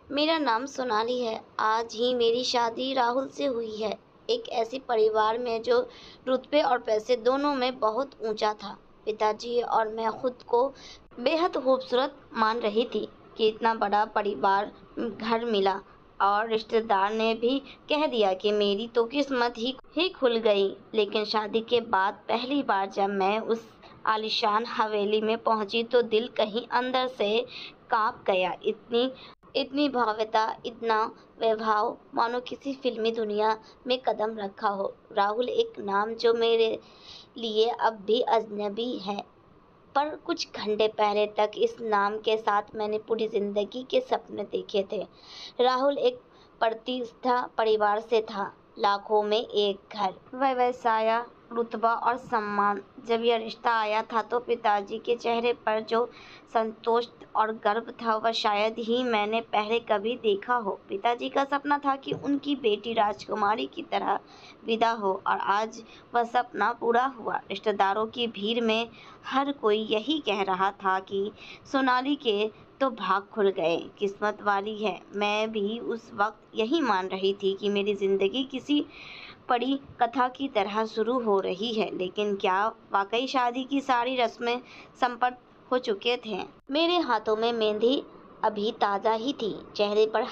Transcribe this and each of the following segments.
मेरा नाम सोनाली है। आज ही मेरी शादी राहुल से हुई है। एक ऐसे परिवार में जो रुतबे और पैसे दोनों में बहुत ऊंचा था। पिताजी और मैं खुद को बेहद खूबसूरत मान रही थी कि इतना बड़ा परिवार घर मिला, और रिश्तेदार ने भी कह दिया कि मेरी तो किस्मत ही खुल गई। लेकिन शादी के बाद पहली बार जब मैं उस आलीशान हवेली में पहुंची तो दिल कहीं अंदर से कांप गया। इतनी इतनी भव्यता, इतना वैभव, मानो किसी फिल्मी दुनिया में कदम रखा हो। राहुल एक नाम जो मेरे लिए अब भी अजनबी है, पर कुछ घंटे पहले तक इस नाम के साथ मैंने पूरी जिंदगी के सपने देखे थे। राहुल एक प्रतिष्ठा परिवार से था, लाखों में एक घर, व्यवसाय, रुतबा और सम्मान। जब यह रिश्ता आया था तो पिताजी के चेहरे पर जो संतोष और गर्व था वह शायद ही मैंने पहले कभी देखा हो। पिताजी का सपना था कि उनकी बेटी राजकुमारी की तरह विदा हो, और आज वह सपना पूरा हुआ। रिश्तेदारों की भीड़ में हर कोई यही कह रहा था कि सोनाली के तो भाग खुल गए, किस्मत वाली है। मैं भी उस वक्त यही मान रही थी कि मेरी जिंदगी किसी बड़ी कथा की तरह शुरू हो रही है। लेकिन क्या वाकई शादी की सारी रस्में संपन्न हो चुके थे? मेरे हाथों में मेहंदी अभी ताज़ा ही थी, चेहरे पर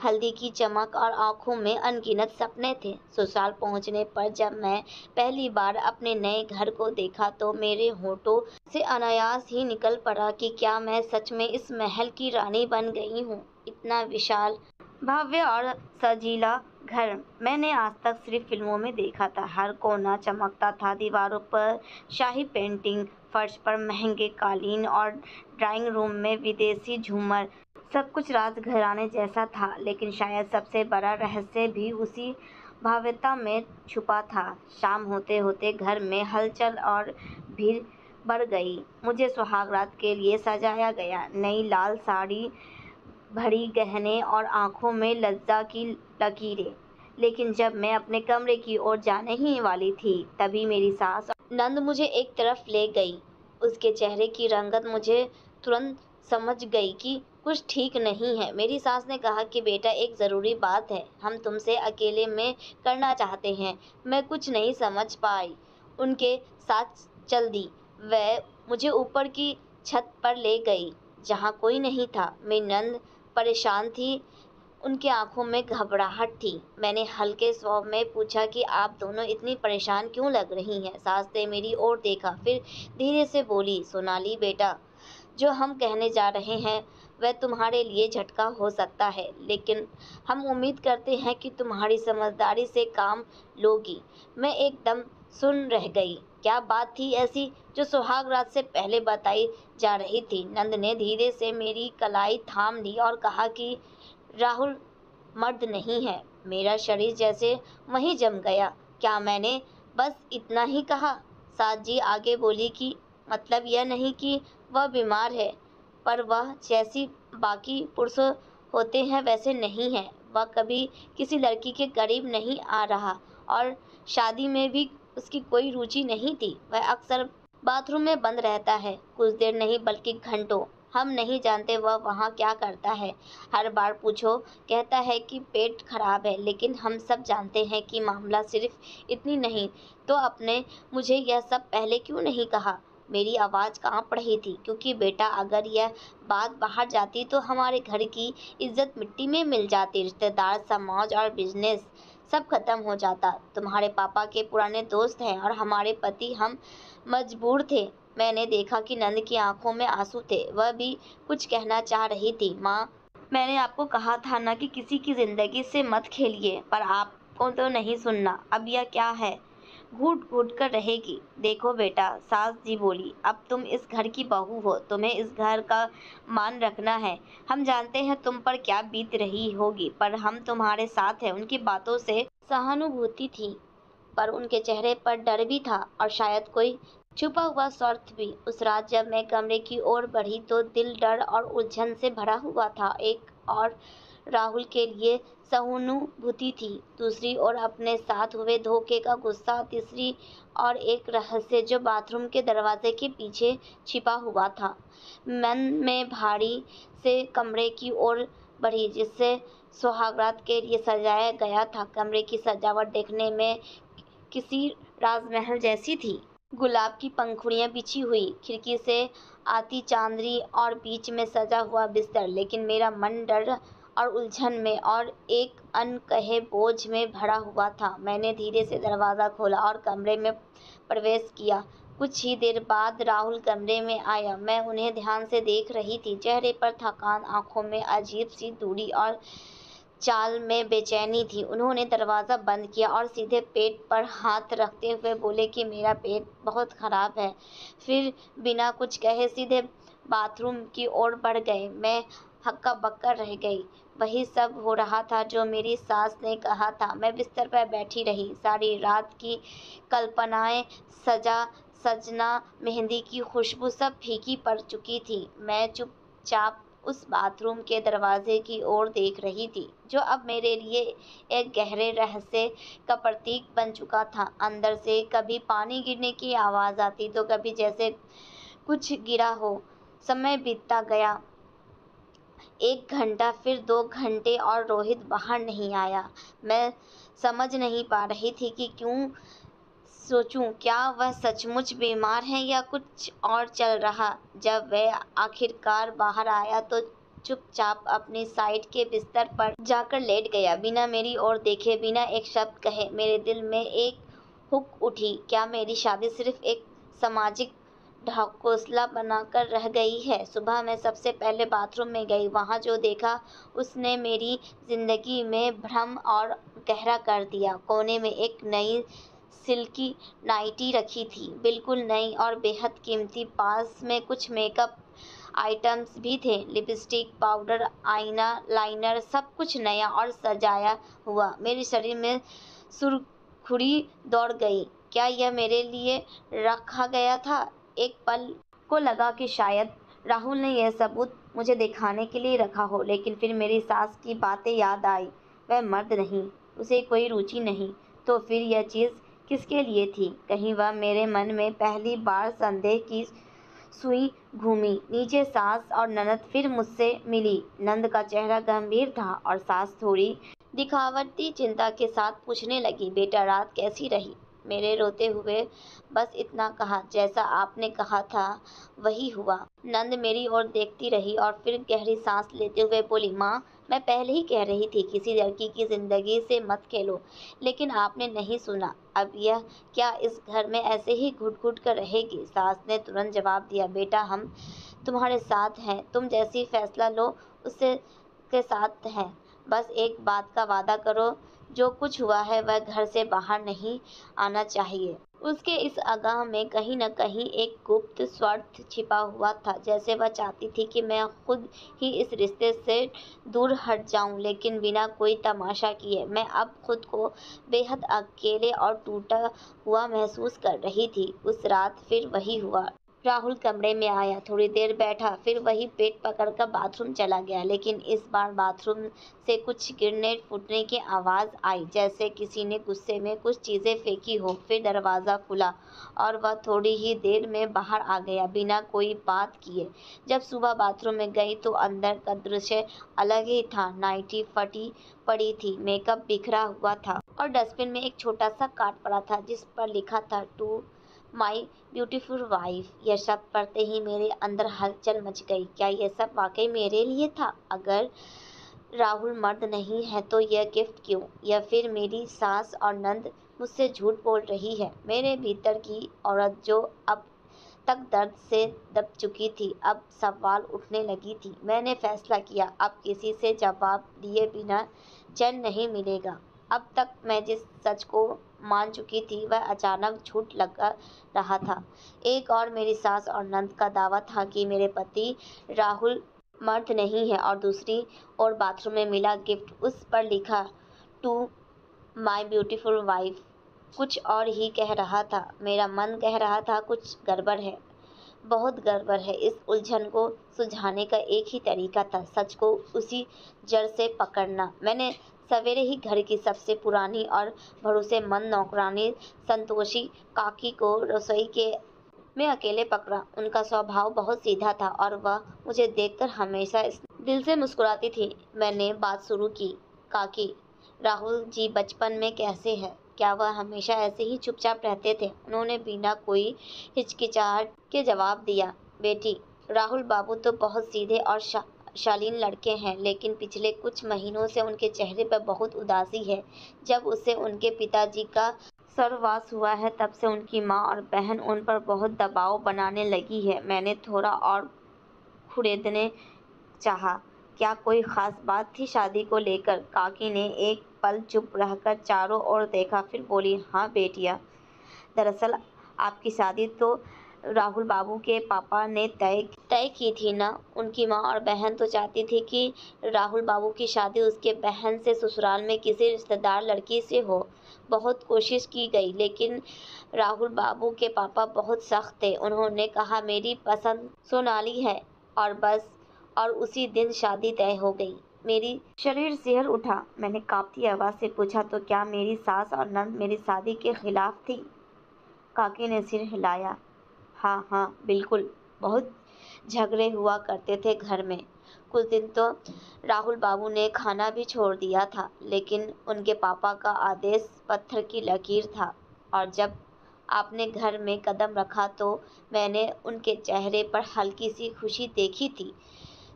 हल्दी की चमक और आंखों में अनगिनत सपने थे। ससुराल पहुंचने पर जब मैं पहली बार अपने नए घर को देखा तो मेरे होठों से अनायास ही निकल पड़ा कि क्या मैं सच में इस महल की रानी बन गई हूँ। इतना विशाल, भव्य और सजीला घर मैंने आज तक सिर्फ फिल्मों में देखा था। हर कोना चमकता था, दीवारों पर शाही पेंटिंग, फर्श पर महंगे कालीन और ड्राइंग रूम में विदेशी झूमर। सब कुछ राजघराने जैसा था। लेकिन शायद सबसे बड़ा रहस्य भी उसी भव्यता में छुपा था। शाम होते होते घर में हलचल और भीड़ बढ़ गई। मुझे सुहागरात के लिए सजाया गया। नई लाल साड़ी, भरी गहने और आंखों में लज्जा की लकीरें। लेकिन जब मैं अपने कमरे की ओर जाने ही वाली थी तभी मेरी सास नंद मुझे एक तरफ ले गई। उसके चेहरे की रंगत मुझे तुरंत समझ गई कि कुछ ठीक नहीं है। मेरी सास ने कहा कि बेटा, एक ज़रूरी बात है, हम तुमसे अकेले में करना चाहते हैं। मैं कुछ नहीं समझ पाई, उनके साथ चल दी। वह मुझे ऊपर की छत पर ले गई जहाँ कोई नहीं था। मेरी नंद परेशान थी, उनकी आंखों में घबराहट थी। मैंने हल्के स्वर में पूछा कि आप दोनों इतनी परेशान क्यों लग रही हैं? सास ने मेरी ओर देखा, फिर धीरे से बोली, सोनाली बेटा, जो हम कहने जा रहे हैं वह तुम्हारे लिए झटका हो सकता है, लेकिन हम उम्मीद करते हैं कि तुम्हारी समझदारी से काम लोगी। मैं एकदम सुन रह गई। क्या बात थी ऐसी जो सुहाग रात से पहले बताई जा रही थी? नंद ने धीरे से मेरी कलाई थाम ली और कहा कि राहुल मर्द नहीं है। मेरा शरीर जैसे वहीं जम गया। क्या मैंने बस इतना ही कहा? साथ जी आगे बोली कि मतलब यह नहीं कि वह बीमार है, पर वह जैसी बाकी पुरुष होते हैं वैसे नहीं है। वह कभी किसी लड़की के करीब नहीं आ रहा, और शादी में भी उसकी कोई रुचि नहीं थी। वह अक्सर बाथरूम में बंद रहता है, कुछ देर नहीं बल्कि घंटों। हम नहीं जानते वह वहाँ क्या करता है। हर बार पूछो कहता है कि पेट खराब है, लेकिन हम सब जानते हैं कि मामला सिर्फ इतनी नहीं तो अपने मुझे यह सब पहले क्यों नहीं कहा? मेरी आवाज़ कांप रही थी, क्योंकि बेटा, अगर यह बात बाहर जाती तो हमारे घर की इज्जत मिट्टी में मिल जाती। रिश्तेदार, समाज और बिजनेस सब खत्म हो जाता। तुम्हारे पापा के पुराने दोस्त हैं और हमारे पति, हम मजबूर थे। मैंने देखा कि नंद की आंखों में आंसू थे। वह भी कुछ कहना चाह रही थी। माँ, मैंने आपको कहा था ना कि किसी की जिंदगी से मत खेलिए, पर आपको तो नहीं सुनना। अब यह क्या है? घूट घूट कर रहेगी। देखो बेटा, सास जी बोली, अब तुम इस घर की बहू हो, तुम्हें इस घर का मान रखना है। हम जानते हैं तुम पर क्या बीत रही होगी, पर हम तुम्हारे साथ हैं। उनकी बातों से सहानुभूति थी, पर उनके चेहरे पर डर भी था, और शायद कोई छुपा हुआ स्वार्थ भी। उस रात जब मैं कमरे की ओर बढ़ी तो दिल डर और उलझन से भरा हुआ था। एक और राहुल के लिए सहानुभूति थी, दूसरी ओर अपने साथ हुए धोखे का गुस्सा, तीसरी और एक रहस्य जो बाथरूम के दरवाजे के पीछे छिपा हुआ था। मन में भारी से कमरे की ओर बढ़ी जिससे सुहागरात के लिए सजाया गया था। कमरे की सजावट देखने में किसी राजमहल जैसी थी। गुलाब की पंखुड़ियां बिछी हुई, खिड़की से आती चांदनी और बीच में सजा हुआ बिस्तर। लेकिन मेरा मन डर और उलझन में और एक अनकहे बोझ में भरा हुआ था। मैंने धीरे से दरवाज़ा खोला और कमरे में प्रवेश किया। कुछ ही देर बाद राहुल कमरे में आया। मैं उन्हें ध्यान से देख रही थी। चेहरे पर थकान, आंखों में अजीब सी दूरी और चाल में बेचैनी थी। उन्होंने दरवाज़ा बंद किया और सीधे पेट पर हाथ रखते हुए बोले कि मेरा पेट बहुत खराब है। फिर बिना कुछ कहे सीधे बाथरूम की ओर बढ़ गए। मैं हक्का-बक्का रह गई। वही सब हो रहा था जो मेरी सास ने कहा था। मैं बिस्तर पर बैठी रही। सारी रात की कल्पनाएं, सजना, मेहंदी की खुशबू सब फीकी पड़ चुकी थी। मैं चुपचाप उस बाथरूम के दरवाजे की ओर देख रही थी, जो अब मेरे लिए एक गहरे रहस्य का प्रतीक बन चुका था। अंदर से कभी पानी गिरने की आवाज़ आती तो कभी जैसे कुछ गिरा हो। समय बीतता गया। 1 घंटा, फिर 2 घंटे और रोहित बाहर नहीं आया। मैं समझ नहीं पा रही थी कि क्यों सोचूं, क्या वह सचमुच बीमार है या कुछ और चल रहा। जब वह आखिरकार बाहर आया तो चुपचाप अपनी साइड के बिस्तर पर जाकर लेट गया, बिना मेरी ओर देखे, बिना एक शब्द कहे। मेरे दिल में एक हुक उठी। क्या मेरी शादी सिर्फ एक सामाजिक ढकोसला बनाकर रह गई है? सुबह मैं सबसे पहले बाथरूम में गई। वहाँ जो देखा उसने मेरी जिंदगी में भ्रम और गहरा कर दिया। कोने में एक नई सिल्की नाइटी रखी थी, बिल्कुल नई और बेहद कीमती। पास में कुछ मेकअप आइटम्स भी थे, लिपस्टिक, पाउडर, आईना, लाइनर, सब कुछ नया और सजाया हुआ। मेरे शरीर में सुरखुरी दौड़ गई। क्या यह मेरे लिए रखा गया था? एक पल को लगा कि शायद राहुल ने यह सबूत मुझे दिखाने के लिए रखा हो, लेकिन फिर मेरी सास की बातें याद आई। वह मर्द नहीं, उसे कोई रुचि नहीं, तो फिर यह चीज़ किसके लिए थी? कहीं वह मेरे मन में पहली बार संदेह की सुई घूमी। नीचे सास और ननद फिर मुझसे मिली। नंद का चेहरा गंभीर था और सास थोड़ी दिखावटी चिंता के साथ पूछने लगी, बेटा रात कैसी रही? मेरे रोते हुए बस इतना कहा, जैसा आपने कहा था वही हुआ। नंद मेरी ओर देखती रही और फिर गहरी सांस लेते हुए बोली, माँ, मैं पहले ही कह रही थी किसी लड़की की जिंदगी से मत खेलो, लेकिन आपने नहीं सुना। अब यह क्या इस घर में ऐसे ही घुट घुट कर रहेगी? सास ने तुरंत जवाब दिया, बेटा हम तुम्हारे साथ हैं, तुम जैसी फैसला लो उससे के साथ हैं। बस एक बात का वादा करो, जो कुछ हुआ है वह घर से बाहर नहीं आना चाहिए। उसके इस आगाह में कहीं न कहीं एक गुप्त स्वार्थ छिपा हुआ था, जैसे वह चाहती थी कि मैं खुद ही इस रिश्ते से दूर हट जाऊं। लेकिन बिना कोई तमाशा किए मैं अब खुद को बेहद अकेले और टूटा हुआ महसूस कर रही थी। उस रात फिर वही हुआ। राहुल कमरे में आया, थोड़ी देर बैठा, फिर वही पेट पकड़कर बाथरूम चला गया। लेकिन इस बार बाथरूम से कुछ गिरने फूटने की आवाज़ आई, जैसे किसी ने गुस्से में कुछ चीज़ें फेंकी हो। फिर दरवाज़ा खुला और वह थोड़ी ही देर में बाहर आ गया, बिना कोई बात किए। जब सुबह बाथरूम में गई तो अंदर का दृश्य अलग ही था। नाइटी फटी पड़ी थी, मेकअप बिखरा हुआ था और डस्टबिन में एक छोटा सा कार्ड पड़ा था जिस पर लिखा था, टू माई ब्यूटीफुल वाइफ। यह शब्द पढ़ते ही मेरे अंदर हलचल मच गई। क्या यह सब वाकई मेरे लिए था? अगर राहुल मर्द नहीं है तो यह गिफ्ट क्यों? या फिर मेरी सास और नंद मुझसे झूठ बोल रही है? मेरे भीतर की औरत जो अब तक दर्द से दब चुकी थी, अब सवाल उठने लगी थी। मैंने फैसला किया, अब किसी से जवाब दिए बिना चैन नहीं मिलेगा। अब तक मैं जिस सच को मान चुकी थी वह अचानक झूठ लग रहा था। एक और मेरी सास और नंद का दावा था कि मेरे पति राहुल मर्द नहीं है, और दूसरी ओर बाथरूम में मिला गिफ्ट, उस पर लिखा, टू माई ब्यूटीफुल वाइफ, कुछ और ही कह रहा था। मेरा मन कह रहा था कुछ गड़बड़ है, बहुत गड़बड़ है। इस उलझन को सुलझाने का एक ही तरीका था, सच को उसी जड़ से पकड़ना। मैंने सवेरे ही घर की सबसे पुरानी और भरोसेमंद नौकरानी संतोषी काकी को रसोई के मैं अकेले पकड़ा। उनका स्वभाव बहुत सीधा था और वह मुझे देखकर हमेशा इस दिल से मुस्कुराती थी। मैंने बात शुरू की, काकी, राहुल जी बचपन में कैसे हैं? क्या वह हमेशा ऐसे ही चुपचाप रहते थे? उन्होंने बिना कोई हिचकिचाहट के जवाब दिया, बेटी, राहुल बाबू तो बहुत सीधे और शालीन लड़के हैं, लेकिन पिछले कुछ महीनों से उनके चेहरे पर बहुत उदासी है। जब उससे उनके पिताजी का स्वर्गवास हुआ है, तब से उनकी माँ और बहन उन पर बहुत दबाव बनाने लगी है। मैंने थोड़ा और खुरेदने चाहा, क्या कोई खास बात थी शादी को लेकर? काकी ने एक पल चुप रहकर चारों ओर देखा, फिर बोली, हाँ बेटिया, दरअसल आपकी शादी तो राहुल बाबू के पापा ने तय की थी ना। उनकी माँ और बहन तो चाहती थी कि राहुल बाबू की शादी उसके बहन से ससुराल में किसी रिश्तेदार लड़की से हो। बहुत कोशिश की गई, लेकिन राहुल बाबू के पापा बहुत सख्त थे। उन्होंने कहा, मेरी पसंद सोनाली है, और बस। और उसी दिन शादी तय हो गई। मेरी शरीर सिहर उठा। मैंने कांपती आवाज़ से पूछा, तो क्या मेरी सास और नंद मेरी शादी के खिलाफ थी? काकी ने सिर हिलाया। हाँ हाँ, बिल्कुल। बहुत झगड़े हुआ करते थे घर में। कुछ दिन तो राहुल बाबू ने खाना भी छोड़ दिया था, लेकिन उनके पापा का आदेश पत्थर की लकीर था। और जब आपने घर में कदम रखा तो मैंने उनके चेहरे पर हल्की सी खुशी देखी थी,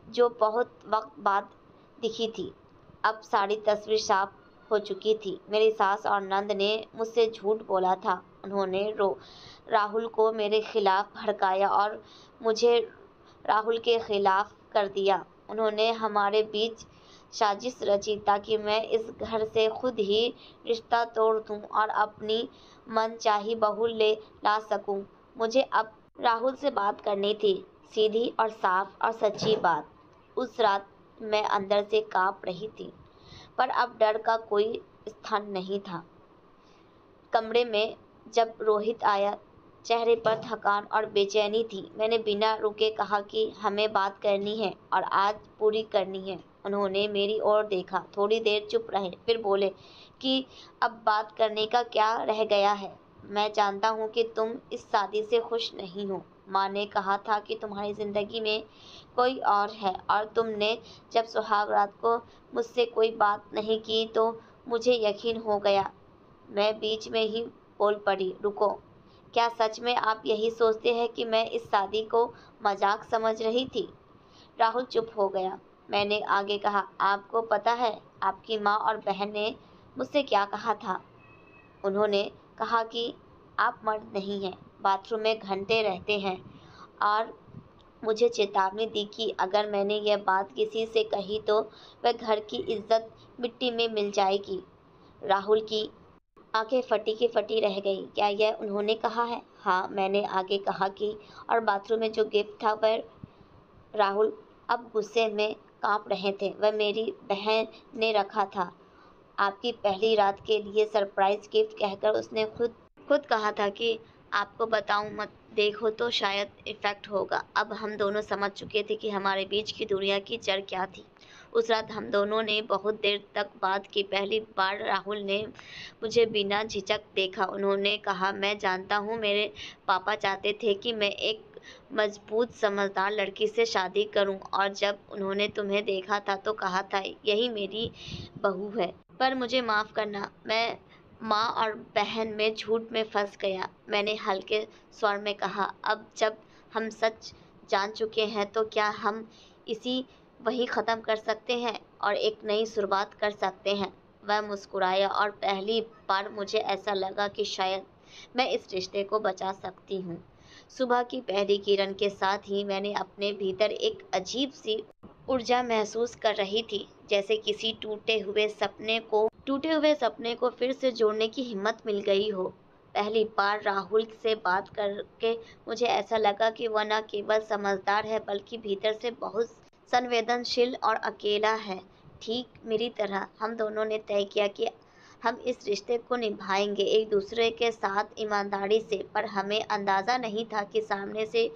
जो बहुत वक्त बाद दिखी थी। अब सारी तस्वीर साफ हो चुकी थी। मेरी सास और नंद ने मुझसे झूठ बोला था। उन्होंने राहुल को मेरे खिलाफ भड़काया और मुझे राहुल के खिलाफ कर दिया। उन्होंने हमारे बीच साजिश रची ताकि मैं इस घर से खुद ही रिश्ता तोड़ दूं और अपनी मनचाही बहू ला सकूं। मुझे अब राहुल से बात करनी थी, सीधी और साफ और सच्ची बात। उस रात मैं अंदर से कांप रही थी, पर अब डर का कोई स्थान नहीं था। कमरे में जब रोहित आया, चेहरे पर थकान और बेचैनी थी। मैंने बिना रुके कहा कि हमें बात करनी है और आज पूरी करनी है। उन्होंने मेरी ओर देखा, थोड़ी देर चुप रहे, फिर बोले कि अब बात करने का क्या रह गया है? मैं जानता हूँ कि तुम इस शादी से खुश नहीं हो। माँ ने कहा था कि तुम्हारी ज़िंदगी में कोई और है, और तुमने जब सुहाग रात को मुझसे कोई बात नहीं की तो मुझे यकीन हो गया। मैं बीच में ही बोल पड़ी, रुको, क्या सच में आप यही सोचते हैं कि मैं इस शादी को मजाक समझ रही थी? राहुल चुप हो गया। मैंने आगे कहा, आपको पता है आपकी माँ और बहन ने मुझसे क्या कहा था? उन्होंने कहा कि आप मर्द नहीं हैं, बाथरूम में घंटे रहते हैं, और मुझे चेतावनी दी कि अगर मैंने यह बात किसी से कही तो वह घर की इज्जत मिट्टी में मिल जाएगी। राहुल की आंखें फटी की फटी रह गई। क्या यह उन्होंने कहा है? हाँ, मैंने आगे कहा कि और बाथरूम में जो गिफ्ट था वह, राहुल अब गुस्से में कांप रहे थे, वह मेरी बहन ने रखा था। आपकी पहली रात के लिए सरप्राइज गिफ्ट कहकर उसने खुद खुद कहा था कि आपको बताऊं मत, देखो तो शायद इफेक्ट होगा। अब हम दोनों समझ चुके थे कि हमारे बीच की दुनिया की जड़ क्या थी। उस रात हम दोनों ने बहुत देर तक बात की। पहली बार राहुल ने मुझे बिना झिझक देखा। उन्होंने कहा, मैं जानता हूँ मेरे पापा चाहते थे कि मैं एक मजबूत समझदार लड़की से शादी करूं, और जब उन्होंने तुम्हें देखा था तो कहा था यही मेरी बहू है। पर मुझे माफ़ करना, मैं माँ और बहन में झूठ में फंस गया। मैंने हल्के स्वर में कहा, अब जब हम सच जान चुके हैं तो क्या हम इसी वही ख़त्म कर सकते हैं और एक नई शुरुआत कर सकते हैं? वह मुस्कुराया और पहली बार मुझे ऐसा लगा कि शायद मैं इस रिश्ते को बचा सकती हूँ। सुबह की पहली किरण के साथ ही मैंने अपने भीतर एक अजीब सी ऊर्जा महसूस कर रही थी, जैसे किसी टूटे हुए सपने को फिर से जोड़ने की हिम्मत मिल गई हो। पहली बार राहुल से बात करके मुझे ऐसा लगा कि वह न केवल समझदार है, बल्कि भीतर से बहुत संवेदनशील और अकेला है, ठीक मेरी तरह। हम दोनों ने तय किया कि हम इस रिश्ते को निभाएंगे, एक दूसरे के साथ ईमानदारी से। पर हमें अंदाज़ा नहीं था कि सामने से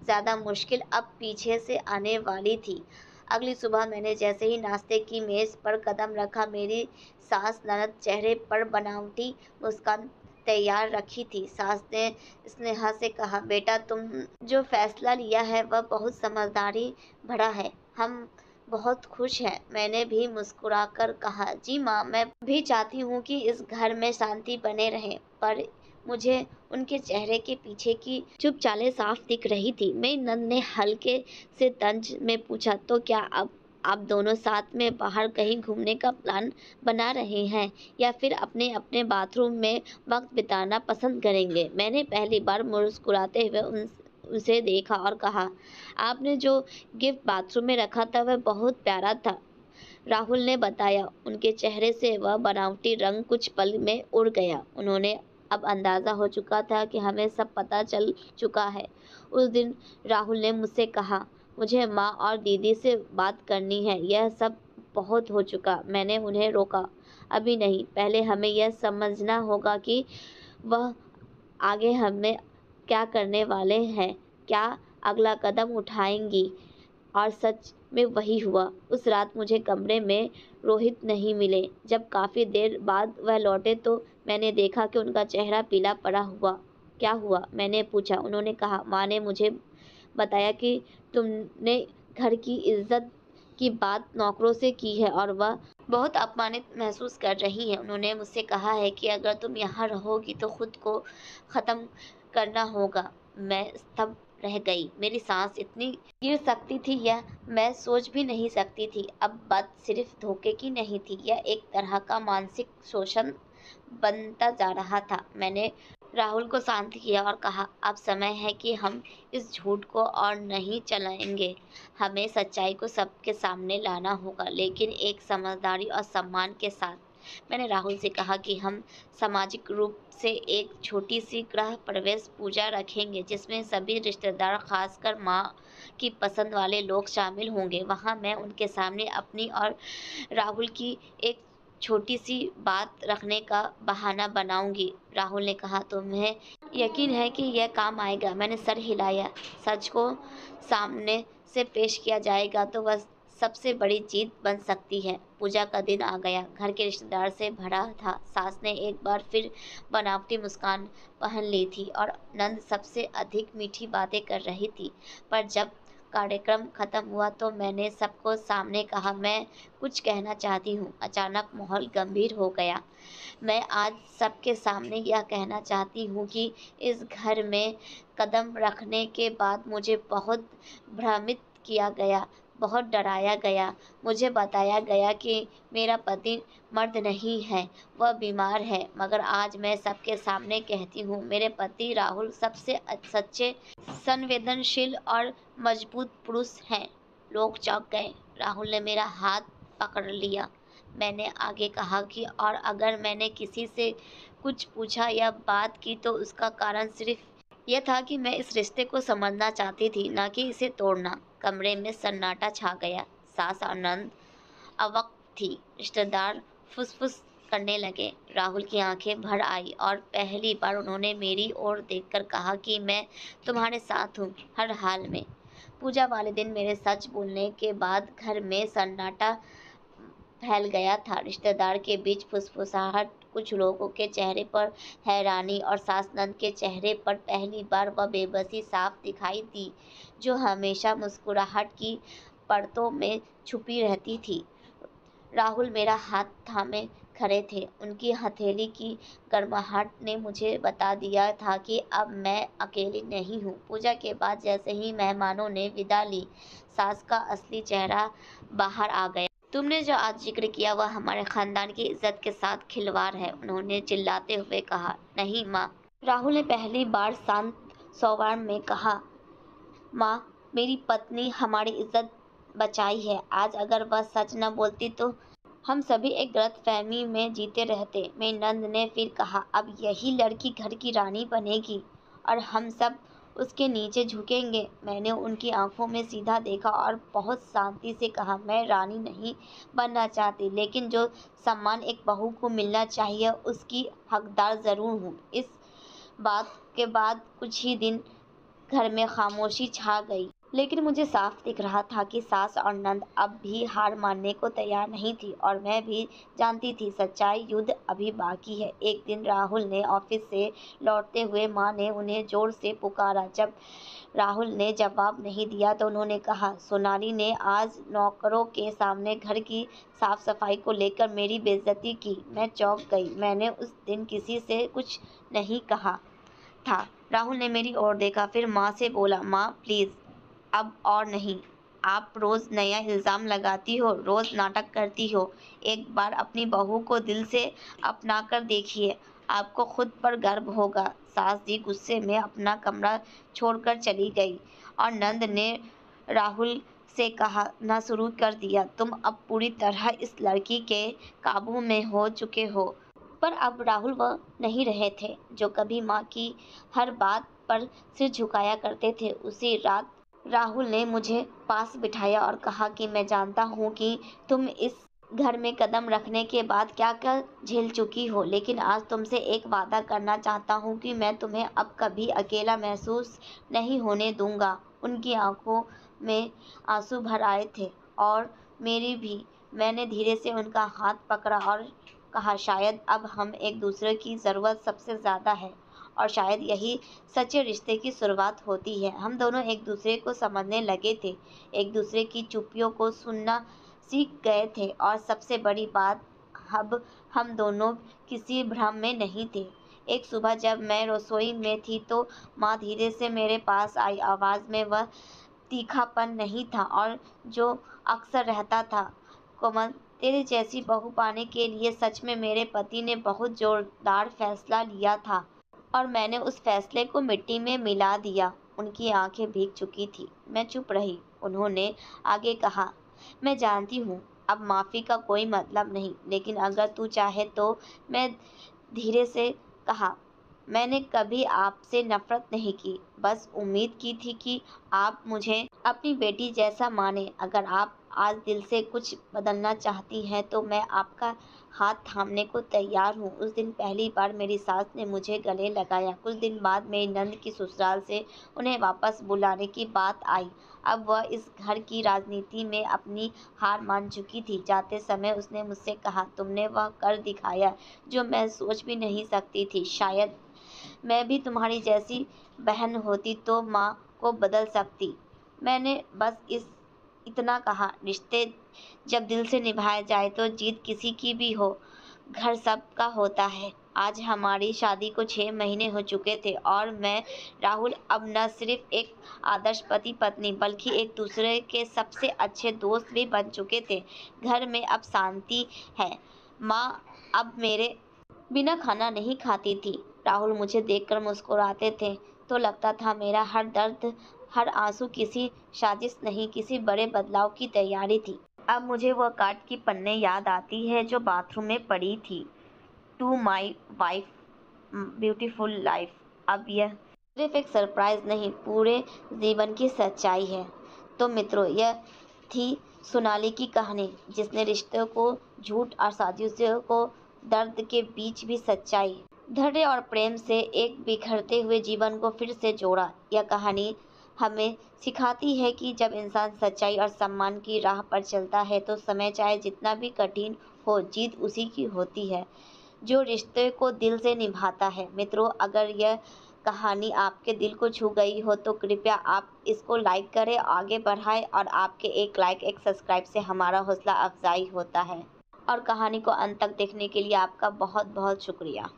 ज़्यादा मुश्किल अब पीछे से आने वाली थी। अगली सुबह मैंने जैसे ही नाश्ते की मेज़ पर कदम रखा, मेरी सास ननद चेहरे पर बनावटी मुस्कान तैयार रखी थी। सास ने स्नेहा से कहा, बेटा तुम जो फैसला लिया है वह बहुत समझदारी भरा है। हम बहुत खुश हैं। मैंने भी मुस्कुराकर कहा, जी माँ, मैं भी चाहती हूँ कि इस घर में शांति बने रहे। पर मुझे उनके चेहरे के पीछे की चुप चालें साफ दिख रही थी। मेरी नंद ने हल्के से तंज में पूछा, तो क्या अब आप दोनों साथ में बाहर कहीं घूमने का प्लान बना रहे हैं या फिर अपने अपने बाथरूम में वक्त बिताना पसंद करेंगे? मैंने पहली बार मुस्कुराते हुए उसे देखा और कहा, आपने जो गिफ्ट बाथरूम में रखा था वह बहुत प्यारा था, राहुल ने बताया। उनके चेहरे से वह बनावटी रंग कुछ पल में उड़ गया। उन्होंने अब अंदाज़ा हो चुका था कि हमें सब पता चल चुका है। उस दिन राहुल ने मुझसे कहा, मुझे माँ और दीदी से बात करनी है, यह सब बहुत हो चुका। मैंने उन्हें रोका, अभी नहीं, पहले हमें यह समझना होगा कि वह आगे हमें क्या करने वाले हैं, क्या अगला कदम उठाएंगी। और सच में वही हुआ। उस रात मुझे कमरे में रोहित नहीं मिले। जब काफ़ी देर बाद वह लौटे तो मैंने देखा कि उनका चेहरा पीला पड़ा हुआ। क्या हुआ? मैंने पूछा। उन्होंने कहा, माँ ने मुझे बताया कि तुमने घर की इज्जत की बात नौकरों से की है और वह बहुत अपमानित महसूस कर रही है। उन्होंने मुझसे कहा है कि अगर तुम यहाँ रहोगी तो खुद को ख़त्म करना होगा। मैं स्तब्ध रह गई। मेरी सांस इतनी गिर सकती थी यह मैं सोच भी नहीं सकती थी। अब बात सिर्फ धोखे की नहीं थी, यह एक तरह का मानसिक शोषण बनता जा रहा था। मैंने राहुल को शांत किया और कहा, अब समय है कि हम इस झूठ को और नहीं चलाएंगे। हमें सच्चाई को सबके सामने लाना होगा, लेकिन एक समझदारी और सम्मान के साथ। मैंने राहुल से कहा कि हम सामाजिक रूप से एक छोटी सी गृह प्रवेश पूजा रखेंगे जिसमें सभी रिश्तेदार, खासकर माँ की पसंद वाले लोग शामिल होंगे। वहाँ मैं उनके सामने अपनी और राहुल की एक छोटी सी बात रखने का बहाना बनाऊंगी। राहुल ने कहा, तुम्हें यकीन है कि यह काम आएगा? मैंने सर हिलाया। सच को सामने से पेश किया जाएगा तो वह सबसे बड़ी जीत बन सकती है। पूजा का दिन आ गया। घर के रिश्तेदार से भरा था। सास ने एक बार फिर बनावटी मुस्कान पहन ली थी और नंद सबसे अधिक मीठी बातें कर रही थी। पर जब कार्यक्रम खत्म हुआ तो मैंने सबको सामने कहा, मैं कुछ कहना चाहती हूँ। अचानक माहौल गंभीर हो गया। मैं आज सबके सामने यह कहना चाहती हूँ कि इस घर में कदम रखने के बाद मुझे बहुत भ्रमित किया गया, बहुत डराया गया। मुझे बताया गया कि मेरा पति मर्द नहीं है, वह बीमार है। मगर आज मैं सबके सामने कहती हूँ, मेरे पति राहुल सबसे सच्चे, संवेदनशील और मजबूत पुरुष हैं। लोग चौंक गए। राहुल ने मेरा हाथ पकड़ लिया। मैंने आगे कहा कि और अगर मैंने किसी से कुछ पूछा या बात की तो उसका कारण सिर्फ यह था कि मैं इस रिश्ते को समझना चाहती थी, न कि इसे तोड़ना। कमरे में सन्नाटा छा गया। सास और नंद अवक्त थी। रिश्तेदार फुसफुस करने लगे। राहुल की आंखें भर आई और पहली बार उन्होंने मेरी ओर देखकर कहा कि मैं तुम्हारे साथ हूँ, हर हाल में। पूजा वाले दिन मेरे सच बोलने के बाद घर में सन्नाटा फैल गया था। रिश्तेदार के बीच फुसफुसाहट, कुछ लोगों के चेहरे पर हैरानी और सास नंद के चेहरे पर पहली बार वह बेबसी साफ दिखाई दी जो हमेशा मुस्कुराहट की परतों में छुपी रहती थी। राहुल मेरा हाथ थामे खड़े थे। उनकी हथेली की गर्माहट ने मुझे बता दिया था कि अब मैं अकेली नहीं हूँ। पूजा के बाद जैसे ही मेहमानों ने विदा ली, सास का असली चेहरा बाहर आ गया। तुमने जो आज जिक्र किया वह हमारे खानदान की इज्जत के साथ खिलवाड़ है, उन्होंने चिल्लाते हुए कहा। नहीं माँ, राहुल ने पहली बार शांत स्वर में कहा। माँ, मेरी पत्नी हमारी इज्जत बचाई है। आज अगर वह सच न बोलती तो हम सभी एक गलतफहमी में जीते रहते। मेरी नंद ने फिर कहा, अब यही लड़की घर की रानी बनेगी और हम सब उसके नीचे झुकेंगे। मैंने उनकी आंखों में सीधा देखा और बहुत शांति से कहा, मैं रानी नहीं बनना चाहती, लेकिन जो सम्मान एक बहू को मिलना चाहिए उसकी हकदार ज़रूर हूँ। इस बात के बाद कुछ ही दिन घर में खामोशी छा गई। लेकिन मुझे साफ दिख रहा था कि सास और नंद अब भी हार मानने को तैयार नहीं थी और मैं भी जानती थी सच्चाई युद्ध अभी बाकी है। एक दिन राहुल ने ऑफिस से लौटते हुए माँ ने उन्हें जोर से पुकारा। जब राहुल ने जवाब नहीं दिया तो उन्होंने कहा, सोनाली ने आज नौकरों के सामने घर की साफ सफाई को लेकर मेरी बेइज्जती की। मैं चौंक गई। मैंने उस दिन किसी से कुछ नहीं कहा था। राहुल ने मेरी ओर देखा, फिर माँ से बोला, माँ प्लीज अब और नहीं। आप रोज नया इल्जाम लगाती हो, रोज नाटक करती हो। एक बार अपनी बहू को दिल से अपना कर देखिए, आपको खुद पर गर्व होगा। सास जी गुस्से में अपना कमरा छोड़कर चली गई और नंद ने राहुल से कहना शुरू कर दिया, तुम अब पूरी तरह इस लड़की के काबू में हो चुके हो। पर अब राहुल वह नहीं रहे थे जो कभी माँ की हर बात पर सिर झुकाया करते थे। उसी रात राहुल ने मुझे पास बिठाया और कहा कि मैं जानता हूँ कि तुम इस घर में कदम रखने के बाद क्या क्या झेल चुकी हो, लेकिन आज तुमसे एक वादा करना चाहता हूँ कि मैं तुम्हें अब कभी अकेला महसूस नहीं होने दूंगा। उनकी आंखों में आंसू भर आए थे और मेरी भी। मैंने धीरे से उनका हाथ पकड़ा और कहा, शायद अब हम एक दूसरे की ज़रूरत सबसे ज़्यादा है और शायद यही सच्चे रिश्ते की शुरुआत होती है। हम दोनों एक दूसरे को समझने लगे थे, एक दूसरे की चुप्पियों को सुनना सीख गए थे और सबसे बड़ी बात, अब हम दोनों किसी भ्रम में नहीं थे। एक सुबह जब मैं रसोई में थी तो माँ धीरे से मेरे पास आई। आवाज़ में वह तीखापन नहीं था और जो अक्सर रहता था। कोमल, तेरे जैसी बहू पाने के लिए सच में मेरे पति ने बहुत जोरदार फैसला लिया था और मैंने उस फैसले को मिट्टी में मिला दिया। उनकी आंखें भीग चुकी थी। मैं चुप रही। उन्होंने आगे कहा, मैं जानती हूँ अब माफ़ी का कोई मतलब नहीं, लेकिन अगर तू चाहे तो। मैं धीरे से कहा, मैंने कभी आपसे नफरत नहीं की, बस उम्मीद की थी कि आप मुझे अपनी बेटी जैसा माने। अगर आप आज दिल से कुछ बदलना चाहती हैं तो मैं आपका हाथ थामने को तैयार हूँ। उस दिन पहली बार मेरी सास ने मुझे गले लगाया। कुछ दिन बाद मेरी नंद की ससुराल से उन्हें वापस बुलाने की बात आई। अब वह इस घर की राजनीति में अपनी हार मान चुकी थी। जाते समय उसने मुझसे कहा, तुमने वह कर दिखाया जो मैं सोच भी नहीं सकती थी। शायद मैं भी तुम्हारी जैसी बहन होती तो माँ को बदल सकती। मैंने बस इतना कहा, रिश्ते जब दिल से निभाया जाए तो जीत किसी की भी हो, घर सबका होता है। आज हमारी शादी को 6 महीने हो चुके थे और मैं राहुल अब न सिर्फ एक आदर्श पति पत्नी बल्कि एक दूसरे के सबसे अच्छे दोस्त भी बन चुके थे। घर में अब शांति है। माँ अब मेरे बिना खाना नहीं खाती थी। राहुल मुझे देखकर मुस्कुराते थे तो लगता था मेरा हर दर्द, हर आंसू किसी साजिश नहीं, किसी बड़े बदलाव की तैयारी थी। अब मुझे वह कार्ड की पन्ने याद आती है जो बाथरूम में पड़ी थी, to my wife, beautiful life. अब यह सिर्फ एक सरप्राइज नहीं, पूरे जीवन की सच्चाई है। तो मित्रों, यह थी सोनाली की कहानी, जिसने रिश्तों को, झूठ और साजिशों को, दर्द के बीच भी सच्चाई, धैर्य और प्रेम से एक बिखरते हुए जीवन को फिर से जोड़ा। यह कहानी हमें सिखाती है कि जब इंसान सच्चाई और सम्मान की राह पर चलता है तो समय चाहे जितना भी कठिन हो, जीत उसी की होती है जो रिश्ते को दिल से निभाता है। मित्रों, अगर यह कहानी आपके दिल को छू गई हो तो कृपया आप इसको लाइक करें, आगे बढ़ाएं और आपके एक लाइक, एक सब्सक्राइब से हमारा हौसला अफजाई होता है। और कहानी को अंत तक देखने के लिए आपका बहुत बहुत शुक्रिया।